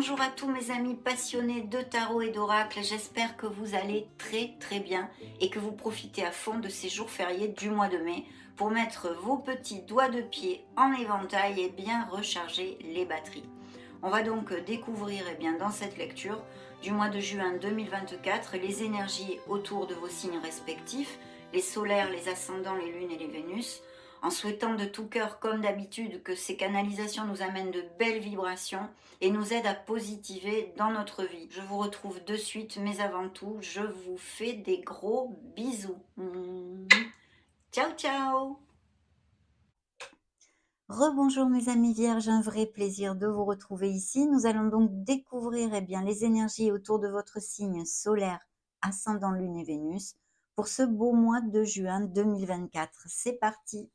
bonjour à tous mes amis passionnés de tarot et d'oracle. J'espère que vous allez très bien et que vous profitez à fond de ces jours fériés du mois de mai pour mettre vos petits doigts de pied en éventail et bien recharger les batteries. On va donc découvrir dans cette lecture du mois de juin 2024 les énergies autour de vos signes respectifs, les solaires, les ascendants, les lunes et les Vénus, en souhaitant de tout cœur, comme d'habitude, que ces canalisations nous amènent de belles vibrations et nous aident à positiver dans notre vie. Je vous retrouve de suite, mais avant tout, je vous fais des gros bisous. Ciao, ciao. Rebonjour mes amis vierges, un vrai plaisir de vous retrouver ici. Nous allons donc découvrir les énergies autour de votre signe solaire, ascendant Lune et Vénus, pour ce beau mois de juin 2024. C'est parti.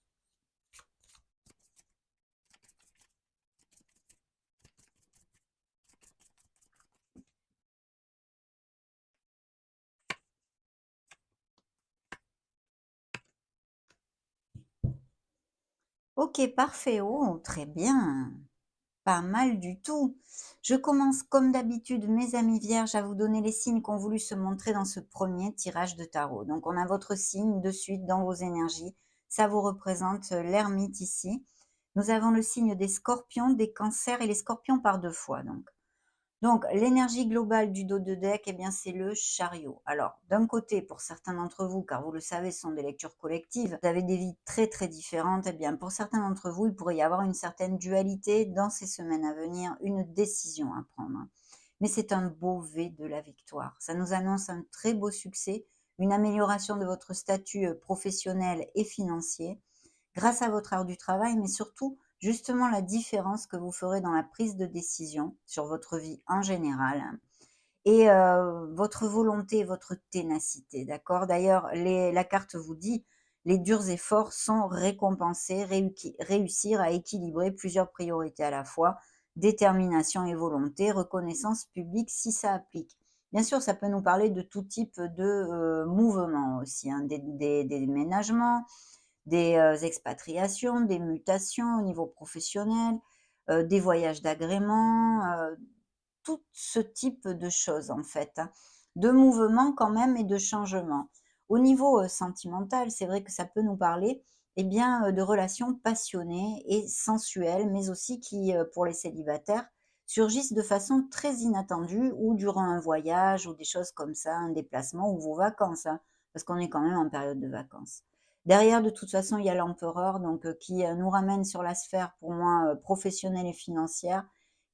Ok, parfait. Oh, très bien. Pas mal du tout. Je commence comme d'habitude, mes amis vierges, à vous donner les signes qui ont voulu se montrer dans ce premier tirage de tarot. Donc, on a votre signe de suite dans vos énergies. Ça vous représente l'ermite ici. Nous avons le signe des scorpions, des cancers et les scorpions par deux fois. Donc, l'énergie globale du dos de deck, c'est le chariot. Alors, d'un côté, pour certains d'entre vous, car vous le savez, ce sont des lectures collectives, vous avez des vies très différentes, pour certains d'entre vous, il pourrait y avoir une certaine dualité dans ces semaines à venir, une décision à prendre. Mais c'est un beau V de la victoire. Ça nous annonce un très beau succès, une amélioration de votre statut professionnel et financier, grâce à votre art du travail, mais surtout justement la différence que vous ferez dans la prise de décision sur votre vie en général et votre volonté et votre ténacité, d'accord? D'ailleurs, la carte vous dit: «Les durs efforts sont récompensés, réussir à équilibrer plusieurs priorités à la fois, détermination et volonté, reconnaissance publique si ça applique». Bien sûr, ça peut nous parler de tout type de, mouvements aussi, hein, des déménagements, des expatriations, des mutations au niveau professionnel, des voyages d'agrément, tout ce type de choses en fait, hein, de mouvements quand même et de changements. Au niveau sentimental, c'est vrai que ça peut nous parler de relations passionnées et sensuelles, mais aussi qui, pour les célibataires, surgissent de façon très inattendue ou durant un voyage ou des choses comme ça, un déplacement ou vos vacances, hein, parce qu'on est quand même en période de vacances. Derrière, de toute façon, il y a l'empereur qui nous ramène sur la sphère, pour moi, professionnelle et financière,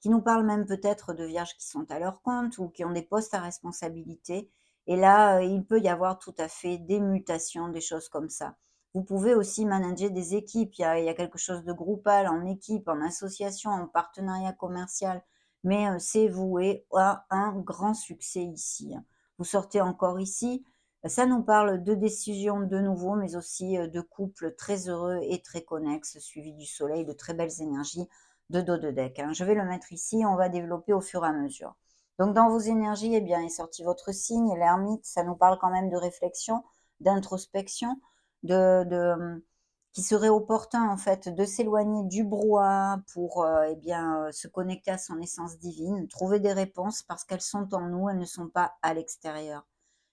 qui nous parlent même peut-être de vierges qui sont à leur compte ou qui ont des postes à responsabilité. Et là, il peut y avoir tout à fait des mutations, des choses comme ça. Vous pouvez aussi manager des équipes. Il y a quelque chose de groupal, en équipe, en association, en partenariat commercial. Mais c'est voué à un grand succès ici, hein. Vous sortez encore ici. Ça nous parle de décisions de nouveau, mais aussi de couples très heureux et très connexes, suivis du soleil, de très belles énergies de dos de deck, hein. Je vais le mettre ici, on va développer au fur et à mesure. Donc dans vos énergies, est sorti votre signe, l'ermite, ça nous parle quand même de réflexion, d'introspection, qui serait opportun en fait de s'éloigner du brouhaha pour se connecter à son essence divine, trouver des réponses parce qu'elles sont en nous, elles ne sont pas à l'extérieur.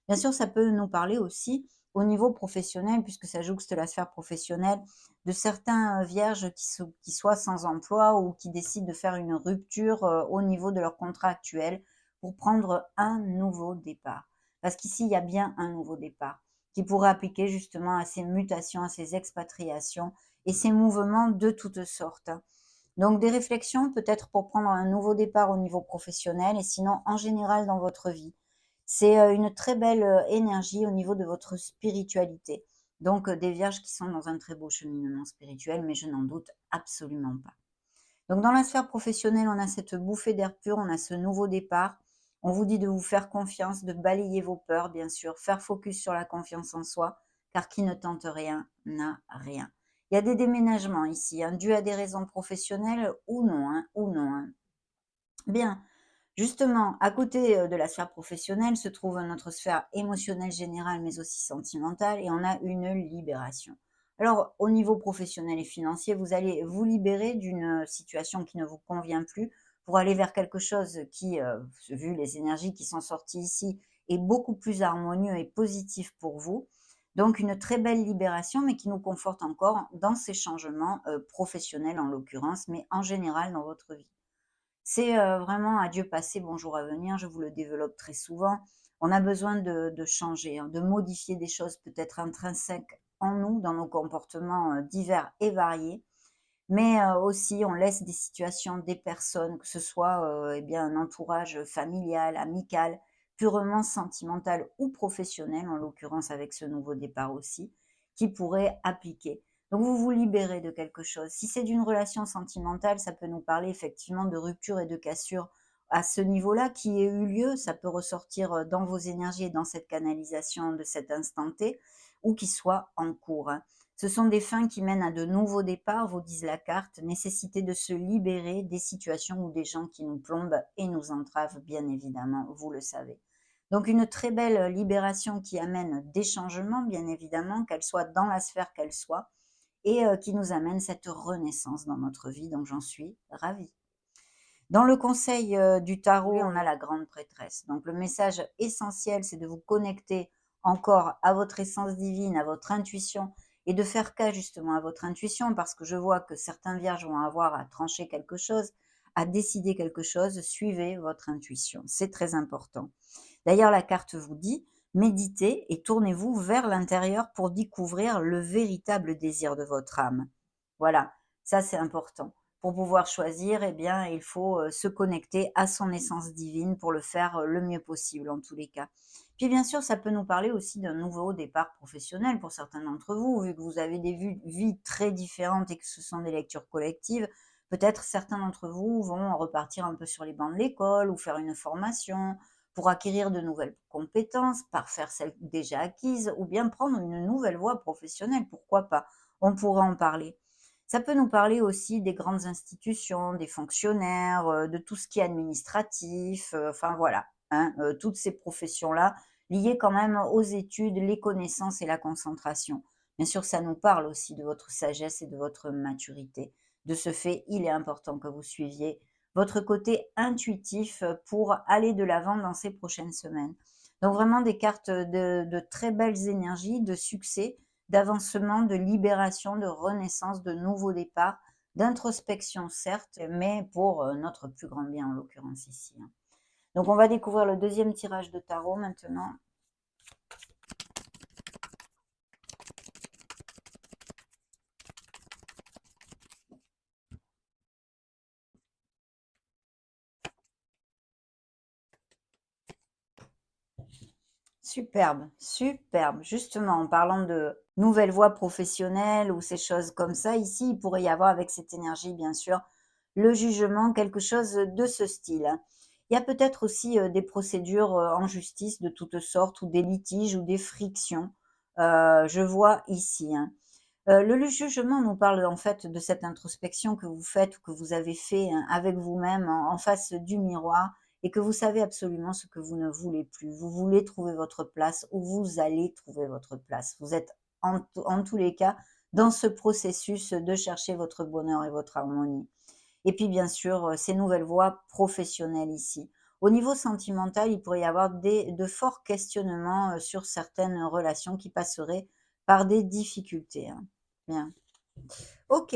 Bien sûr, ça peut nous parler aussi au niveau professionnel, puisque ça jouxte la sphère professionnelle, de certains vierges qui soient sans emploi ou qui décident de faire une rupture au niveau de leur contrat actuel pour prendre un nouveau départ. Parce qu'ici, il y a bien un nouveau départ qui pourrait appliquer justement à ces mutations, à ces expatriations et ces mouvements de toutes sortes. Donc des réflexions peut-être pour prendre un nouveau départ au niveau professionnel et sinon en général dans votre vie. C'est une très belle énergie au niveau de votre spiritualité. Donc des vierges qui sont dans un très beau cheminement spirituel, mais je n'en doute absolument pas. Donc dans la sphère professionnelle, on a cette bouffée d'air pur, on a ce nouveau départ. On vous dit de vous faire confiance, de balayer vos peurs, bien sûr, faire focus sur la confiance en soi, car qui ne tente rien n'a rien. Il y a des déménagements ici, hein, dû à des raisons professionnelles ou non, hein, ou non, hein. Bien, justement, à côté de la sphère professionnelle se trouve notre sphère émotionnelle générale, mais aussi sentimentale, et on a une libération. Alors, au niveau professionnel et financier, vous allez vous libérer d'une situation qui ne vous convient plus. pour aller vers quelque chose qui, vu les énergies qui sont sorties ici, est beaucoup plus harmonieux et positif pour vous. Donc une très belle libération, mais qui nous conforte encore dans ces changements, professionnels en l'occurrence, mais en général dans votre vie. C'est, vraiment adieu passé, bonjour à venir, je vous le développe très souvent. On a besoin de changer, hein, de modifier des choses peut-être intrinsèques en nous, dans nos comportements, divers et variés, mais aussi on laisse des situations, des personnes, que ce soit, eh bien un entourage familial, amical, purement sentimental ou professionnel, en l'occurrence avec ce nouveau départ aussi, qui pourraient appliquer. Donc vous vous libérez de quelque chose. Si c'est d'une relation sentimentale, ça peut nous parler effectivement de rupture et de cassure à ce niveau-là qui ait eu lieu. Ça peut ressortir, dans vos énergies et dans cette canalisation de cet instant T ou qui soit en cours, hein. Ce sont des fins qui mènent à de nouveaux départs, vous disent la carte, nécessité de se libérer des situations ou des gens qui nous plombent et nous entravent, bien évidemment, vous le savez. Donc une très belle libération qui amène des changements, bien évidemment, qu'elle soit dans la sphère qu'elle soit, et qui nous amène cette renaissance dans notre vie, donc j'en suis ravie. Dans le conseil du tarot, on a la grande prêtresse. Donc le message essentiel, c'est de vous connecter encore à votre essence divine, à votre intuition, et de faire cas justement à votre intuition, parce que je vois que certains vierges vont avoir à trancher quelque chose, à décider quelque chose. Suivez votre intuition, c'est très important. D'ailleurs, la carte vous dit, méditez et tournez-vous vers l'intérieur pour découvrir le véritable désir de votre âme. Voilà, ça c'est important. Pour pouvoir choisir, eh bien, il faut se connecter à son essence divine pour le faire le mieux possible en tous les cas. Puis bien sûr, ça peut nous parler aussi d'un nouveau départ professionnel pour certains d'entre vous, vu que vous avez des vies très différentes et que ce sont des lectures collectives. Peut-être certains d'entre vous vont repartir un peu sur les bancs de l'école ou faire une formation pour acquérir de nouvelles compétences, parfaire celles déjà acquises ou bien prendre une nouvelle voie professionnelle, pourquoi pas? On pourra en parler. Ça peut nous parler aussi des grandes institutions, des fonctionnaires, de tout ce qui est administratif, enfin voilà, hein, toutes ces professions-là, liées quand même aux études, les connaissances et la concentration. Bien sûr, ça nous parle aussi de votre sagesse et de votre maturité. De ce fait, il est important que vous suiviez votre côté intuitif pour aller de l'avant dans ces prochaines semaines. Donc vraiment des cartes de très belles énergies, de succès, d'avancement, de libération, de renaissance, de nouveaux départs, d'introspection certes, mais pour notre plus grand bien en l'occurrence ici, hein. Donc on va découvrir le deuxième tirage de tarot maintenant. Superbe, superbe. Justement, en parlant de nouvelles voies professionnelles ou ces choses comme ça, ici, il pourrait y avoir avec cette énergie, bien sûr, le jugement, quelque chose de ce style, hein. Il y a peut-être aussi des procédures en justice de toutes sortes ou des litiges ou des frictions. Je vois ici, hein. Le jugement nous parle en fait de cette introspection que vous faites ou que vous avez fait, hein, avec vous-même en face du miroir et que vous savez absolument ce que vous ne voulez plus. Vous voulez trouver votre place ou vous allez trouver votre place. Vous êtes en tous les cas dans ce processus de chercher votre bonheur et votre harmonie. Et puis bien sûr, ces nouvelles voies professionnelles ici. Au niveau sentimental, il pourrait y avoir de forts questionnements, sur certaines relations qui passeraient par des difficultés, hein. Bien. OK,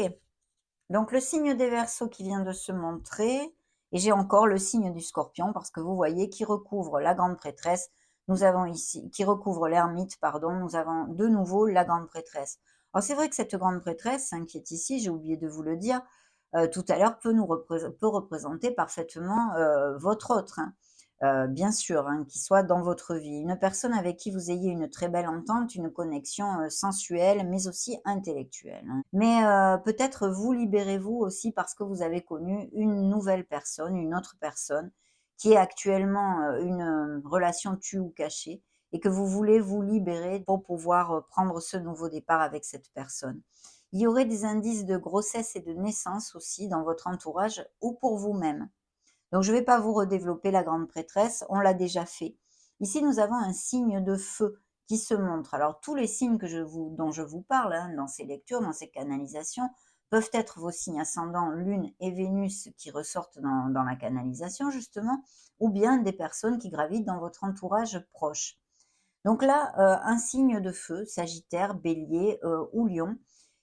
donc le signe des Verseaux qui vient de se montrer et j'ai encore le signe du Scorpion parce que vous voyez qui recouvre la grande prêtresse. Nous avons ici qui recouvre l'ermite, pardon, nous avons de nouveau la grande prêtresse. Alors c'est vrai que cette grande prêtresse, hein, qui est ici, j'ai oublié de vous le dire, tout à l'heure, peut représenter parfaitement, votre autre, hein. Bien sûr, hein, qui soit dans votre vie. Une personne avec qui vous ayez une très belle entente, une connexion, sensuelle, mais aussi intellectuelle, hein. Mais, peut-être vous libérez-vous aussi parce que vous avez connu une nouvelle personne, une autre personne qui est actuellement, une, relation tue ou cachée et que vous voulez vous libérer pour pouvoir, prendre ce nouveau départ avec cette personne. Il y aurait des indices de grossesse et de naissance aussi dans votre entourage ou pour vous-même. Donc je ne vais pas vous redévelopper la grande prêtresse, on l'a déjà fait. Ici, nous avons un signe de feu qui se montre. Alors tous les signes dont je vous parle, hein, dans ces lectures, dans ces canalisations, peuvent être vos signes ascendants, Lune et Vénus, qui ressortent dans la canalisation justement, ou bien des personnes qui gravitent dans votre entourage proche. Donc là, un signe de feu, Sagittaire, Bélier, ou Lion,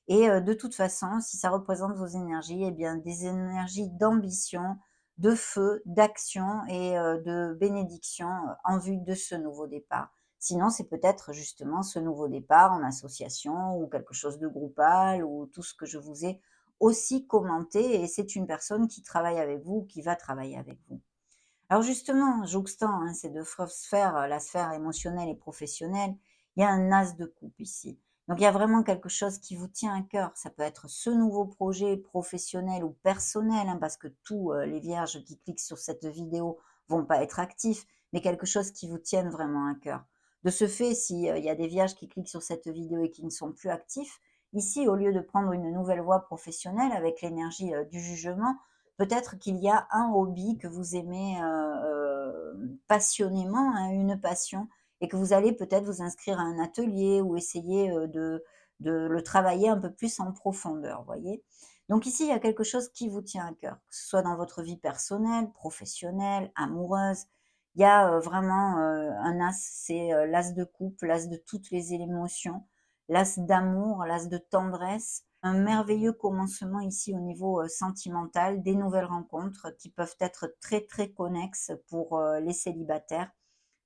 et de toute façon, si ça représente vos énergies, eh bien des énergies d'ambition, de feu, d'action et de bénédiction, en vue de ce nouveau départ. Sinon, c'est peut-être justement ce nouveau départ en association ou quelque chose de groupal ou tout ce que je vous ai aussi commenté, et c'est une personne qui travaille avec vous ou qui va travailler avec vous. Alors justement, jouxtant, hein, ces 2 sphères, la sphère émotionnelle et professionnelle, il y a un as de coupe ici. Donc il y a vraiment quelque chose qui vous tient à cœur. Ça peut être ce nouveau projet professionnel ou personnel, hein, parce que tous, les vierges qui cliquent sur cette vidéo vont pas être actifs, mais quelque chose qui vous tienne vraiment à cœur. De ce fait, si, il y a des vierges qui cliquent sur cette vidéo et qui ne sont plus actifs, ici, au lieu de prendre une nouvelle voie professionnelle avec l'énergie, du jugement, peut-être qu'il y a un hobby que vous aimez, passionnément, hein, une passion, et que vous allez peut-être vous inscrire à un atelier ou essayer, de le travailler un peu plus en profondeur, voyez? Donc ici, il y a quelque chose qui vous tient à cœur, que ce soit dans votre vie personnelle, professionnelle, amoureuse. Il y a, vraiment, un as, c'est, l'as de coupe, l'as de toutes les émotions, l'as d'amour, l'as de tendresse, un merveilleux commencement ici au niveau, sentimental, des nouvelles rencontres qui peuvent être très, très connexes pour, les célibataires,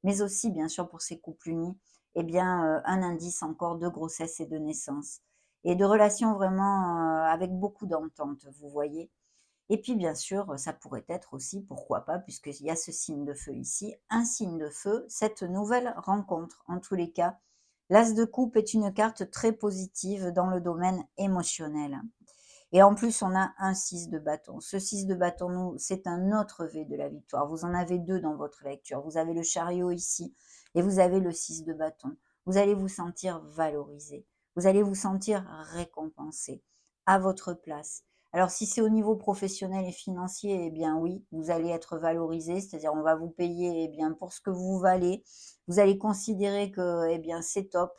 mais aussi bien sûr pour ces couples unis. Eh bien, un indice encore de grossesse et de naissance et de relations vraiment, avec beaucoup d'entente, vous voyez? Et puis bien sûr, ça pourrait être aussi, pourquoi pas, puisqu'il y a ce signe de feu ici, un signe de feu, cette nouvelle rencontre. En tous les cas, l'as de coupe est une carte très positive dans le domaine émotionnel. Et en plus, on a un 6 de bâton. Ce 6 de bâton, c'est un autre V de la victoire. Vous en avez deux dans votre lecture. Vous avez le chariot ici et vous avez le 6 de bâton. Vous allez vous sentir valorisé. Vous allez vous sentir récompensé à votre place. Alors, si c'est au niveau professionnel et financier, eh bien oui, vous allez être valorisé, c'est-à-dire on va vous payer, eh bien, pour ce que vous valez. Vous allez considérer que, eh bien, c'est top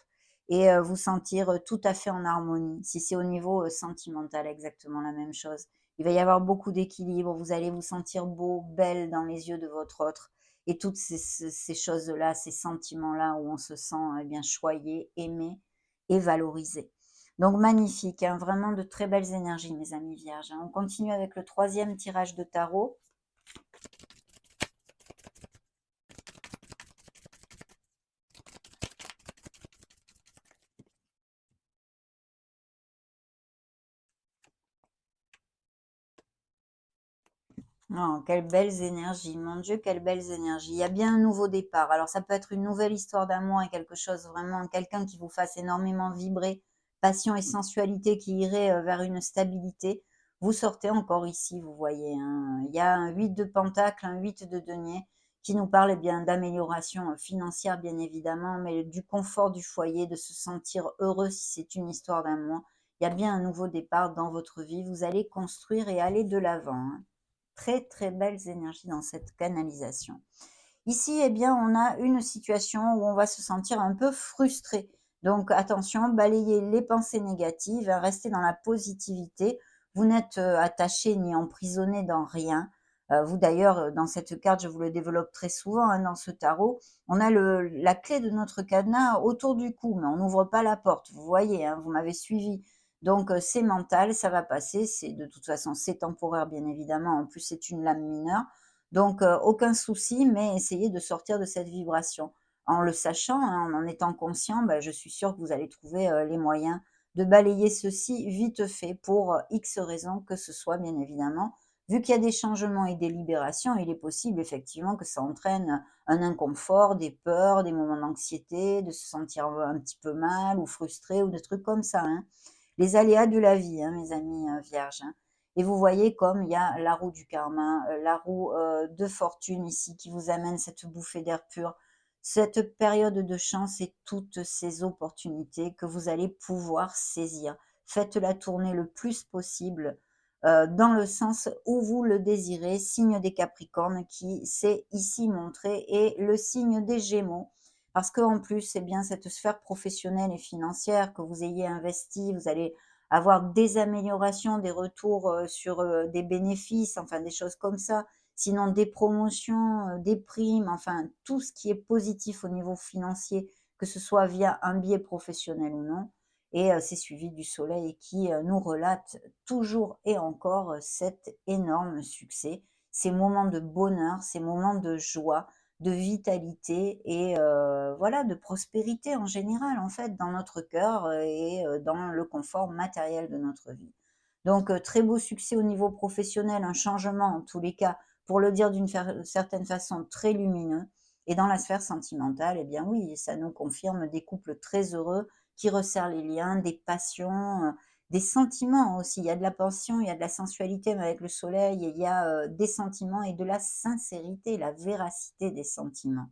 et vous sentir, tout à fait en harmonie. Si c'est au niveau, sentimental, exactement la même chose. Il va y avoir beaucoup d'équilibre, vous allez vous sentir beau, belle dans les yeux de votre autre et toutes ces choses-là, ces sentiments-là où on se sent, eh bien, choyé, aimé et valorisé. Donc magnifique, hein, vraiment de très belles énergies, mes amis vierges, hein. On continue avec le troisième tirage de tarot. Oh, quelles belles énergies, mon Dieu, quelles belles énergies. Il y a bien un nouveau départ. Alors, ça peut être une nouvelle histoire d'amour et quelque chose vraiment, quelqu'un qui vous fasse énormément vibrer, passion et sensualité qui irait vers une stabilité. Vous sortez encore ici, vous voyez, hein. Il y a un 8 de pentacle, un 8 de denier qui nous parle eh bien d'amélioration financière, bien évidemment, mais du confort du foyer, de se sentir heureux si c'est une histoire d'amour. Il y a bien un nouveau départ dans votre vie. Vous allez construire et aller de l'avant, hein. Très, très belles énergies dans cette canalisation. Ici, eh bien, on a une situation où on va se sentir un peu frustré. Donc attention, balayez les pensées négatives, hein, restez dans la positivité. Vous n'êtes, attaché ni emprisonné dans rien. Vous d'ailleurs, dans cette carte, je vous le développe très souvent, hein, dans ce tarot, on a la clé de notre cadenas autour du cou, mais on n'ouvre pas la porte. Vous voyez, hein, vous m'avez suivi. Donc, c'est mental, ça va passer. C'est de toute façon, c'est temporaire, bien évidemment. En plus, c'est une lame mineure. Donc, aucun souci, mais essayez de sortir de cette vibration. En le sachant, hein, en étant conscient, bah, je suis sûre que vous allez trouver, les moyens de balayer ceci vite fait pour, X raisons que ce soit, bien évidemment. Vu qu'il y a des changements et des libérations, il est possible effectivement que ça entraîne un inconfort, des peurs, des moments d'anxiété, de se sentir, un petit peu mal ou frustré ou des trucs comme ça, hein. Les aléas de la vie, hein, mes amis, vierges, hein. Et vous voyez comme il y a la roue du karma, la roue, de fortune ici qui vous amène cette bouffée d'air pur, cette période de chance et toutes ces opportunités que vous allez pouvoir saisir. Faites-la tourner le plus possible, dans le sens où vous le désirez. Signe des Capricornes qui s'est ici montré et le signe des Gémeaux. Parce qu'en plus, c'est bien cette sphère professionnelle et financière que vous ayez investi, vous allez avoir des améliorations, des retours, sur, des bénéfices, enfin des choses comme ça. Sinon des promotions, des primes, enfin tout ce qui est positif au niveau financier, que ce soit via un biais professionnel ou non. Et c'est suivi du soleil qui, nous relate toujours et encore, cet énorme succès, ces moments de bonheur, ces moments de joie, de vitalité et voilà, de prospérité en général, en fait, dans notre cœur, et dans le confort matériel de notre vie. Donc très beau succès au niveau professionnel, un changement en tous les cas, pour le dire d'une certaine façon, très lumineux. Et dans la sphère sentimentale, eh bien oui, ça nous confirme des couples très heureux qui resserrent les liens, des passions, des sentiments aussi. Il y a de la passion, il y a de la sensualité, mais avec le soleil, il y a, des sentiments et de la sincérité, la véracité des sentiments.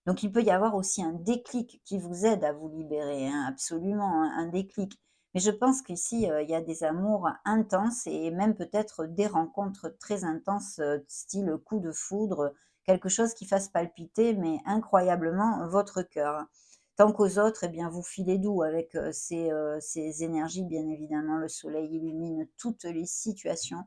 Donc il peut y avoir aussi un déclic qui vous aide à vous libérer, hein, absolument, un déclic. Mais je pense qu'ici, il y a des amours intenses et même peut-être des rencontres très intenses, style coup de foudre, quelque chose qui fasse palpiter, mais incroyablement, votre cœur. Tant qu'aux autres, eh bien, vous filez doux avec, ces énergies, bien évidemment. Le soleil illumine toutes les situations,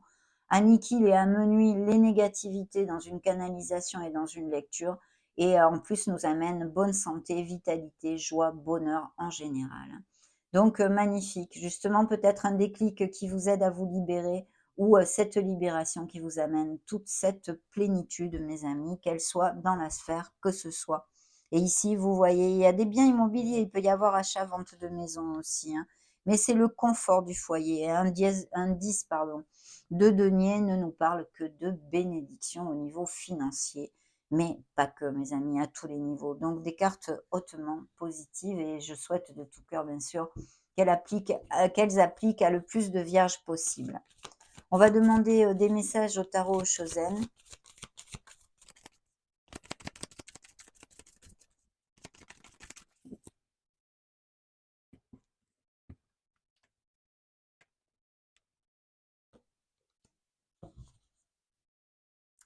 aniquile et amenuise les négativités dans une canalisation et dans une lecture et en plus nous amène bonne santé, vitalité, joie, bonheur en général. Donc magnifique, justement peut-être un déclic qui vous aide à vous libérer ou cette libération qui vous amène toute cette plénitude, mes amis, qu'elle soit dans la sphère que ce soit. Et ici, vous voyez, il y a des biens immobiliers, il peut y avoir achat-vente de maison aussi, hein. Mais c'est le confort du foyer. Un 10 pardon, de denier ne nous parle que de bénédiction au niveau financier, mais pas que, mes amis, à tous les niveaux. Donc des cartes hautement positives et je souhaite de tout cœur, bien sûr, qu'elles appliquent à le plus de vierges possible. On va demander des messages au tarot Chosen.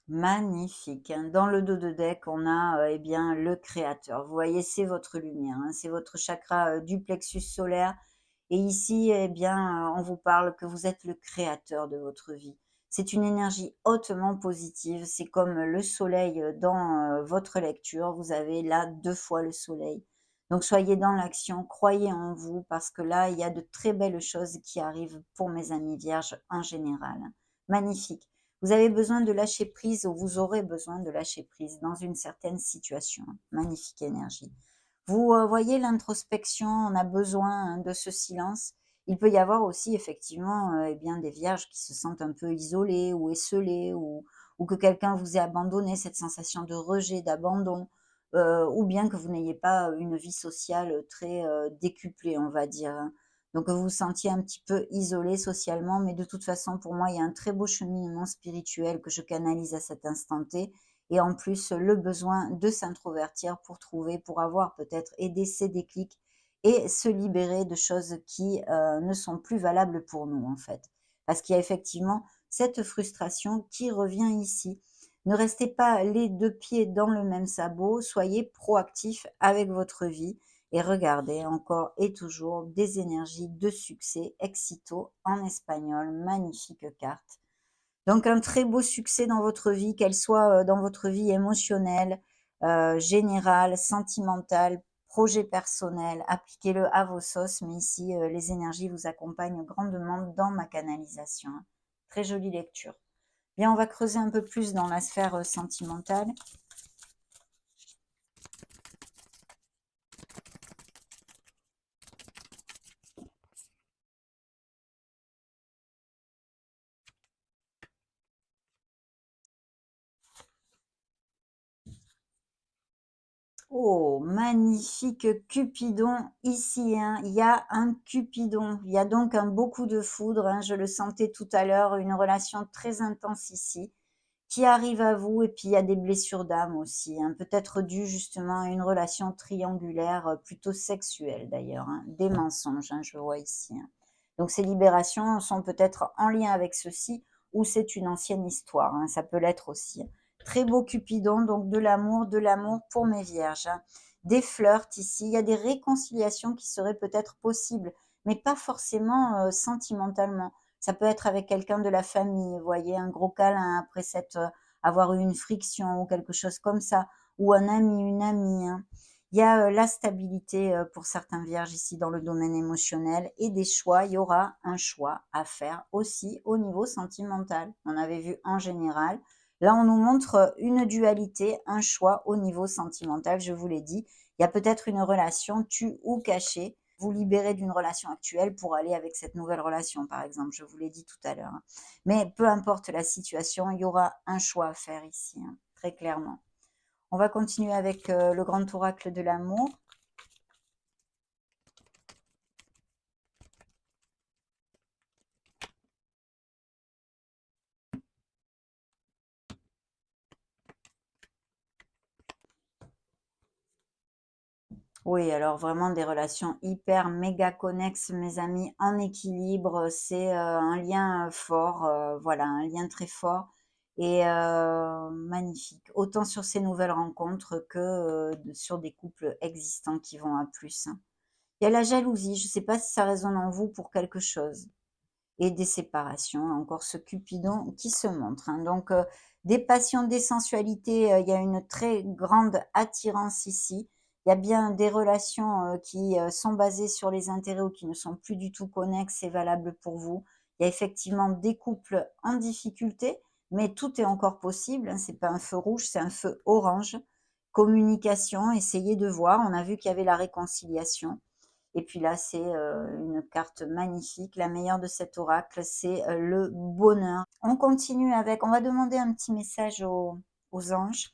Magnifique, hein. Dans le dos de deck, on a, eh bien, le créateur. Vous voyez, c'est votre lumière, hein, c'est votre chakra, du plexus solaire et ici, eh bien, on vous parle que vous êtes le créateur de votre vie. C'est une énergie hautement positive, c'est comme le soleil, dans, votre lecture. Vous avez là 2 fois le soleil. Donc soyez dans l'action, croyez en vous parce que là, il y a de très belles choses qui arrivent pour mes amis vierges en général. Magnifique. Vous avez besoin de lâcher prise ou vous aurez besoin de lâcher prise dans une certaine situation. Magnifique énergie. Vous voyez l'introspection, on a besoin hein, de ce silence. Il peut y avoir aussi effectivement eh bien, des vierges qui se sentent un peu isolées ou esselées ou que quelqu'un vous ait abandonné, cette sensation de rejet, d'abandon, ou bien que vous n'ayez pas une vie sociale très décuplée, on va dire, hein. Donc vous vous sentiez un petit peu isolé socialement, mais de toute façon, pour moi, il y a un très beau cheminement spirituel que je canalise à cet instant T. Et en plus, le besoin de s'introvertir pour trouver, pour avoir peut-être aidé ces déclics et se libérer de choses qui ne sont plus valables pour nous, en fait. Parce qu'il y a effectivement cette frustration qui revient ici. Ne restez pas les deux pieds dans le même sabot, soyez proactif avec votre vie et regardez encore et toujours des énergies de succès, Éxito en espagnol, magnifique carte. Donc un très beau succès dans votre vie, qu'elle soit, dans votre vie émotionnelle, générale, sentimentale, projet personnel, appliquez-le à vos sauces, mais ici, les énergies vous accompagnent grandement dans ma canalisation, hein. Très jolie lecture. Bien, on va creuser un peu plus dans la sphère, sentimentale. Oh, magnifique Cupidon ici, hein. Il y a un Cupidon. Il y a donc un beaucoup de foudre, hein. Je le sentais tout à l'heure, une relation très intense ici, qui arrive à vous. Et puis il y a des blessures d'âme aussi, hein. Peut-être dû justement à une relation triangulaire, plutôt sexuelle d'ailleurs, hein. Des mensonges, hein, je vois ici, hein. Donc ces libérations sont peut-être en lien avec ceci, ou c'est une ancienne histoire, hein. Ça peut l'être aussi, hein. Très beau Cupidon, donc de l'amour pour mes vierges, hein. Des flirts ici, il y a des réconciliations qui seraient peut-être possibles, mais pas forcément sentimentalement. Ça peut être avec quelqu'un de la famille, vous voyez, un gros câlin après avoir eu une friction ou quelque chose comme ça, ou un ami, une amie, hein. Il y a la stabilité pour certains vierges ici dans le domaine émotionnel et des choix. Il y aura un choix à faire aussi au niveau sentimental. On avait vu en général. Là, on nous montre une dualité, un choix au niveau sentimental, je vous l'ai dit. Il y a peut-être une relation tue ou cachée. Vous libérez d'une relation actuelle pour aller avec cette nouvelle relation, par exemple. Je vous l'ai dit tout à l'heure, hein. Mais peu importe la situation, il y aura un choix à faire ici, hein, très clairement. On va continuer avec le grand oracle de l'amour. Oui, alors vraiment des relations hyper méga connexes, mes amis, en équilibre. C'est un lien fort, voilà, un lien très fort et magnifique. Autant sur ces nouvelles rencontres que sur des couples existants qui vont à plus, hein. Il y a la jalousie, je ne sais pas si ça résonne en vous pour quelque chose. Et des séparations, encore ce Cupidon qui se montre, hein. Donc, des passions, des sensualités, il y a une très grande attirance ici. Il y a bien des relations qui sont basées sur les intérêts ou qui ne sont plus du tout connexes et valables pour vous. Il y a effectivement des couples en difficulté, mais tout est encore possible, hein. C'est pas un feu rouge, c'est un feu orange. Communication, essayez de voir. On a vu qu'il y avait la réconciliation. Et puis là, c'est une carte magnifique. La meilleure de cet oracle, c'est le bonheur. On va demander un petit message aux anges.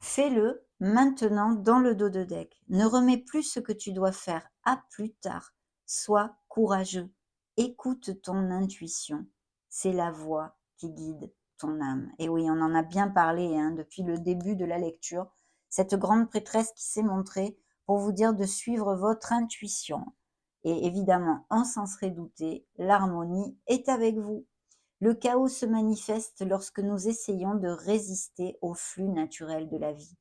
Fais-le maintenant dans le dos de deck. Ne remets plus ce que tu dois faire à plus tard. Sois courageux. Écoute ton intuition. C'est la voix qui guide ton âme. Et oui, on en a bien parlé hein, depuis le début de la lecture. Cette grande prêtresse qui s'est montrée pour vous dire de suivre votre intuition. Et évidemment, en s'en serait douté, l'harmonie est avec vous. Le chaos se manifeste lorsque nous essayons de résister au flux naturel de la vie.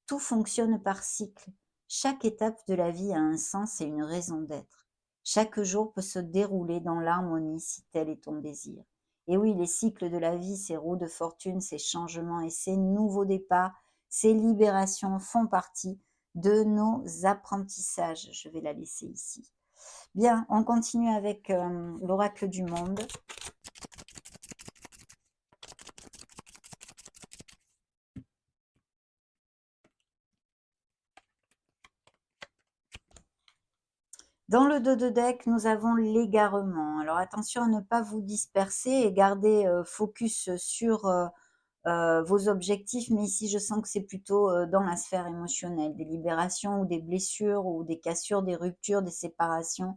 Tout fonctionne par cycle. Chaque étape de la vie a un sens et une raison d'être. Chaque jour peut se dérouler dans l'harmonie si tel est ton désir. Et oui, les cycles de la vie, ces roues de fortune, ces changements et ces nouveaux départs, ces libérations font partie de nos apprentissages. Je vais la laisser ici. Bien, on continue avec l'oracle du monde. Dans le dos de deck, nous avons l'égarement. Alors attention à ne pas vous disperser et garder focus sur vos objectifs, mais ici je sens que c'est plutôt dans la sphère émotionnelle, des libérations ou des blessures ou des cassures, des ruptures, des séparations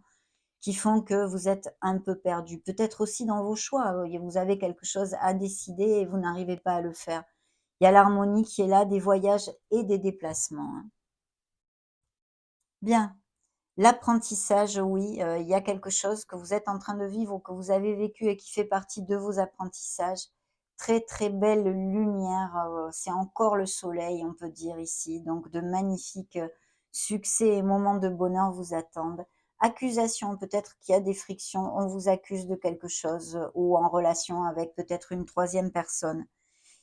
qui font que vous êtes un peu perdu. Peut-être aussi dans vos choix, vous avez quelque chose à décider et vous n'arrivez pas à le faire. Il y a l'harmonie qui est là, des voyages et des déplacements, hein. Bien. L'apprentissage, oui, il y a quelque chose que vous êtes en train de vivre ou que vous avez vécu et qui fait partie de vos apprentissages. Très, très belle lumière, c'est encore le soleil, on peut dire ici. Donc de magnifiques, succès et moments de bonheur vous attendent. Accusation, peut-être qu'il y a des frictions, on vous accuse de quelque chose, ou en relation avec peut-être une troisième personne.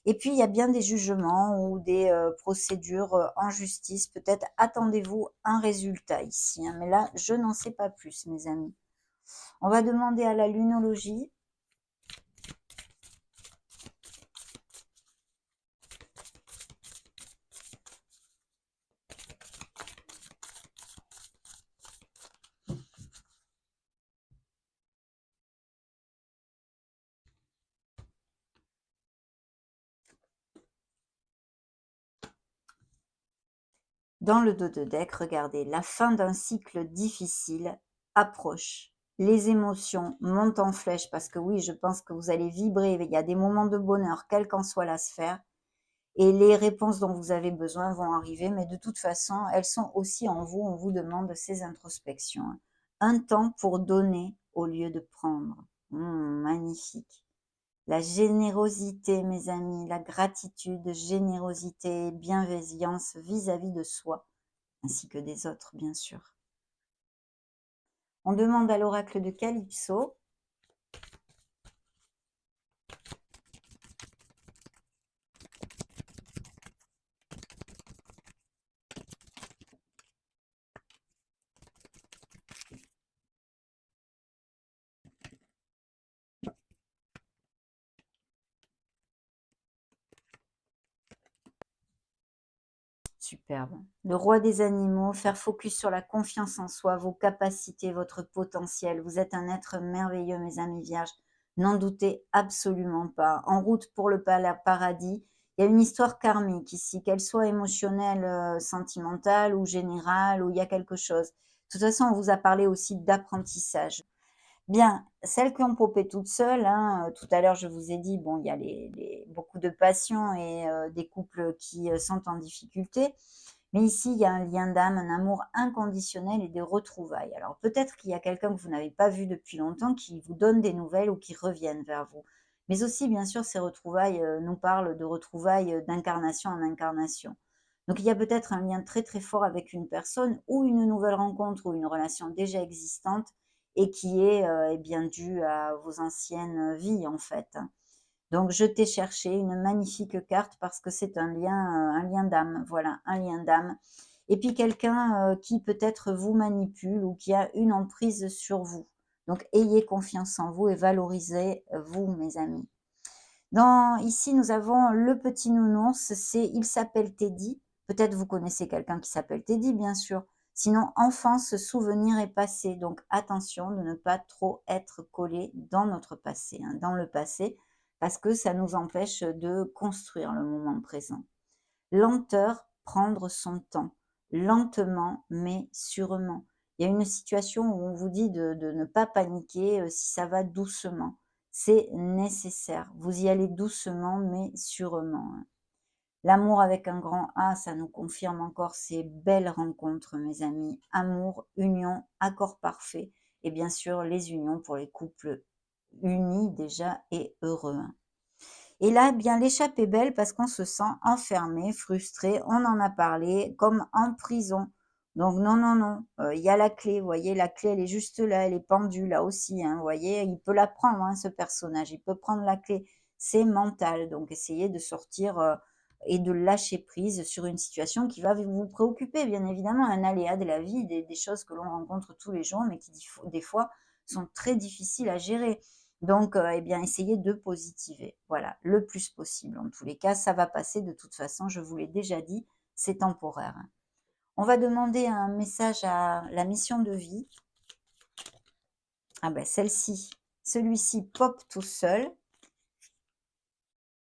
Et puis, il y a bien des jugements ou des procédures en justice. Peut-être attendez-vous un résultat ici, hein, mais là, je n'en sais pas plus, mes amis. On va demander à la lunologie. Dans le dos de deck, regardez, la fin d'un cycle difficile approche. Les émotions montent en flèche parce que oui, je pense que vous allez vibrer. Il y a des moments de bonheur, quelle qu'en soit la sphère. Et les réponses dont vous avez besoin vont arriver, mais de toute façon, elles sont aussi en vous. On vous demande ces introspections, hein. Un temps pour donner au lieu de prendre. Magnifique. La générosité, mes amis, la gratitude, générosité, bienveillance vis-à-vis de soi, ainsi que des autres, bien sûr. On demande à l'oracle de Calypso. Superbe. Le roi des animaux, faire focus sur la confiance en soi, vos capacités, votre potentiel. Vous êtes un être merveilleux, mes amis vierges. N'en doutez absolument pas. En route pour le paradis, il y a une histoire karmique ici, qu'elle soit émotionnelle, sentimentale ou générale, ou il y a quelque chose. De toute façon, on vous a parlé aussi d'apprentissage. Bien, celles qui ont popé toutes seules, hein, tout à l'heure je vous ai dit, bon, il y a beaucoup de passions et des couples qui sont en difficulté. Mais ici, il y a un lien d'âme, un amour inconditionnel et des retrouvailles. Alors peut-être qu'il y a quelqu'un que vous n'avez pas vu depuis longtemps qui vous donne des nouvelles ou qui reviennent vers vous. Mais aussi, bien sûr, ces retrouvailles nous parlent de retrouvailles d'incarnation en incarnation. Donc il y a peut-être un lien très très fort avec une personne ou une nouvelle rencontre ou une relation déjà existante et qui est eh bien due à vos anciennes vies en fait. Donc je t'ai cherché une magnifique carte parce que c'est un lien d'âme, voilà, un lien d'âme. Et puis quelqu'un qui peut-être vous manipule ou qui a une emprise sur vous. Donc ayez confiance en vous et valorisez vous, mes amis. Ici, nous avons le petit nounours, il s'appelle Teddy. Peut-être vous connaissez quelqu'un qui s'appelle Teddy, bien sûr. Sinon, enfance, souvenir et passé. Donc attention de ne pas trop être collé dans notre passé, hein, dans le passé, parce que ça nous empêche de construire le moment présent. Lenteur, prendre son temps, lentement mais sûrement. Il y a une situation où on vous dit de ne pas paniquer si ça va doucement. C'est nécessaire. Vous y allez doucement mais sûrement, hein. L'amour avec un grand A, ça nous confirme encore ces belles rencontres, mes amis. Amour, union, accord parfait. Et bien sûr, les unions pour les couples unis déjà et heureux, hein. Et là, eh bien, l'échappe est belle parce qu'on se sent enfermé, frustré, on en a parlé, comme en prison. Donc non, non, non, il y a la clé, vous voyez, la clé, elle est juste là, elle est pendue là aussi, hein, vous voyez, il peut la prendre, hein, ce personnage, il peut prendre la clé. C'est mental, donc essayez de sortir et de lâcher prise sur une situation qui va vous préoccuper, bien évidemment, un aléa de la vie, des choses que l'on rencontre tous les jours, mais qui des fois sont très difficiles à gérer. Donc, eh bien, essayez de positiver, voilà, le plus possible. En tous les cas, ça va passer de toute façon, je vous l'ai déjà dit, c'est temporaire, hein. On va demander un message à la mission de vie. Ah ben, celui-ci pop tout seul.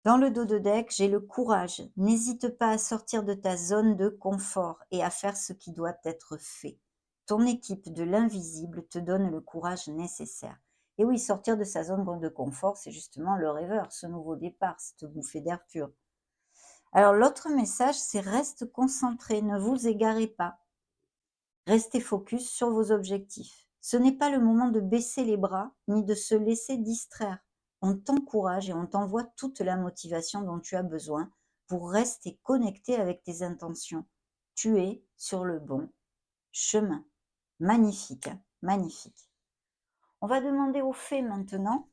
Dans le dos de deck, j'ai le courage. N'hésite pas à sortir de ta zone de confort et à faire ce qui doit être fait. Ton équipe de l'invisible te donne le courage nécessaire. Et oui, sortir de sa zone de confort, c'est justement le rêveur, ce nouveau départ, cette bouffée d'air pur. Alors l'autre message, c'est reste concentré, ne vous égarez pas. Restez focus sur vos objectifs. Ce n'est pas le moment de baisser les bras ni de se laisser distraire. On t'encourage et on t'envoie toute la motivation dont tu as besoin pour rester connecté avec tes intentions. Tu es sur le bon chemin. Magnifique, hein, magnifique. On va demander aux fées maintenant.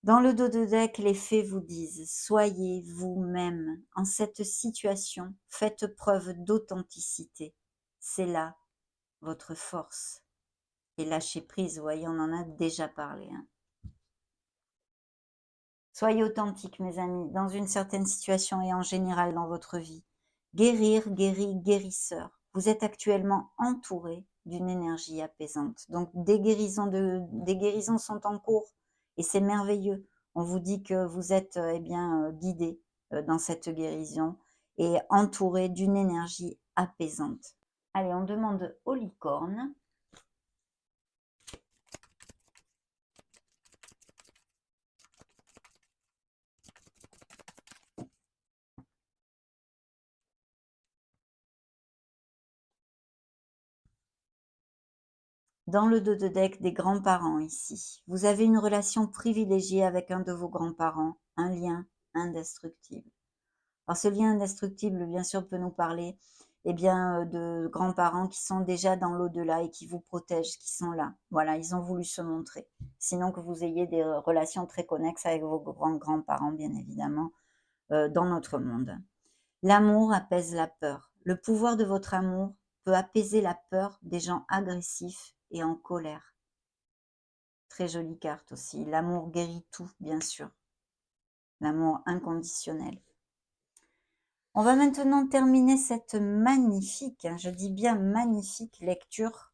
Dans le dos de deck, les fées vous disent, soyez vous-même. En cette situation, faites preuve d'authenticité. C'est là votre force. Et lâcher prise, vous voyez, on en a déjà parlé, hein. Soyez authentiques, mes amis, dans une certaine situation et en général dans votre vie. Guérir, guéri, guérisseur. Vous êtes actuellement entouré d'une énergie apaisante. Donc des guérisons sont en cours et c'est merveilleux. On vous dit que vous êtes eh bien guidé dans cette guérison et entouré d'une énergie apaisante. Allez, on demande aux licornes. Dans le dos de deck des grands-parents ici. Vous avez une relation privilégiée avec un de vos grands-parents, un lien indestructible. Alors ce lien indestructible, bien sûr, peut nous parler de grands-parents qui sont déjà dans l'au-delà et qui vous protègent, qui sont là. Voilà, ils ont voulu se montrer. Sinon que vous ayez des relations très connexes avec vos grands-parents, bien évidemment, dans notre monde. L'amour apaise la peur. Le pouvoir de votre amour peut apaiser la peur des gens agressifs et en colère. Très jolie carte aussi. L'amour guérit tout, bien sûr. L'amour inconditionnel. On va maintenant terminer cette magnifique, je dis bien magnifique lecture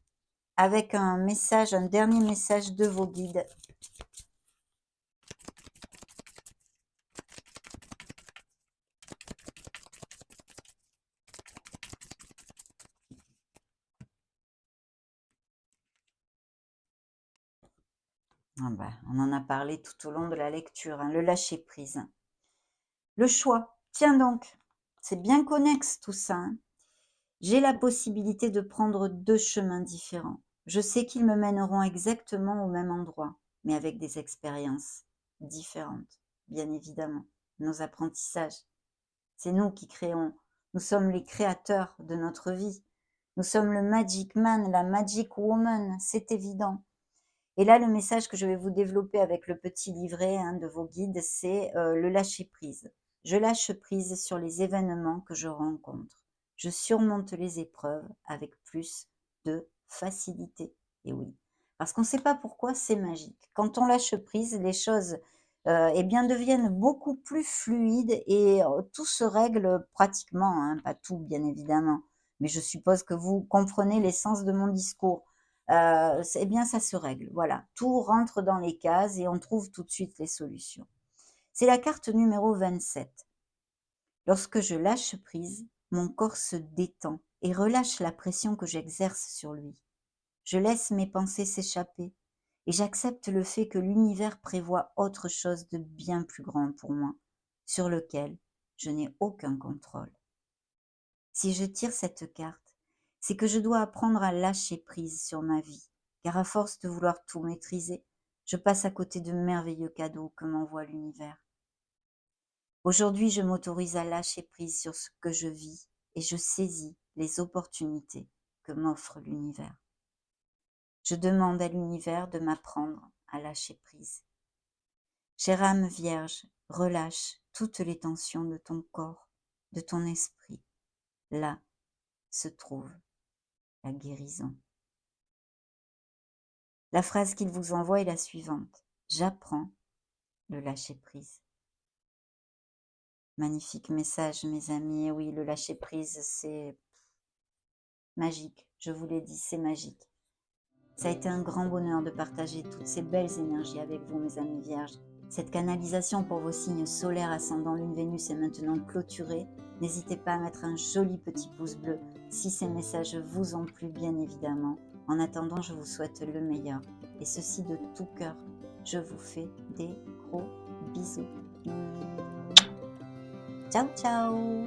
avec un message, un dernier message de vos guides. On en a parlé tout au long de la lecture, le lâcher prise. Le choix, tiens donc, c'est bien connexe tout ça. J'ai la possibilité de prendre 2 chemins différents. Je sais qu'ils me mèneront exactement au même endroit, mais avec des expériences différentes, bien évidemment. Nos apprentissages, c'est nous qui créons. Nous sommes les créateurs de notre vie. Nous sommes le Magic Man, la Magic Woman, c'est évident. Et là, le message que je vais vous développer avec le petit livret de vos guides, c'est le lâcher-prise. Je lâche prise sur les événements que je rencontre. Je surmonte les épreuves avec plus de facilité. Et oui, parce qu'on ne sait pas pourquoi c'est magique. Quand on lâche prise, les choses deviennent beaucoup plus fluides et tout se règle pratiquement, pas tout bien évidemment. Mais je suppose que vous comprenez l'essence de mon discours. Ça se règle, voilà. Tout rentre dans les cases et on trouve tout de suite les solutions. C'est la carte numéro 27. Lorsque je lâche prise, mon corps se détend et relâche la pression que j'exerce sur lui. Je laisse mes pensées s'échapper et j'accepte le fait que l'univers prévoit autre chose de bien plus grand pour moi, sur lequel je n'ai aucun contrôle. Si je tire cette carte, c'est que je dois apprendre à lâcher prise sur ma vie, car à force de vouloir tout maîtriser, je passe à côté de merveilleux cadeaux que m'envoie l'univers. Aujourd'hui, je m'autorise à lâcher prise sur ce que je vis et je saisis les opportunités que m'offre l'univers. Je demande à l'univers de m'apprendre à lâcher prise. Chère âme vierge, relâche toutes les tensions de ton corps, de ton esprit. Là se trouve la guérison. La phrase qu'il vous envoie est la suivante. J'apprends le lâcher-prise. Magnifique message, mes amis. Et oui, le lâcher-prise, c'est magique. Je vous l'ai dit, c'est magique. Ça a été un grand bonheur de partager toutes ces belles énergies avec vous, mes amis vierges. Cette canalisation pour vos signes solaires ascendant Lune Vénus est maintenant clôturée. N'hésitez pas à mettre un joli petit pouce bleu si ces messages vous ont plu, bien évidemment. En attendant, je vous souhaite le meilleur. Et ceci de tout cœur. Je vous fais des gros bisous. Ciao, ciao!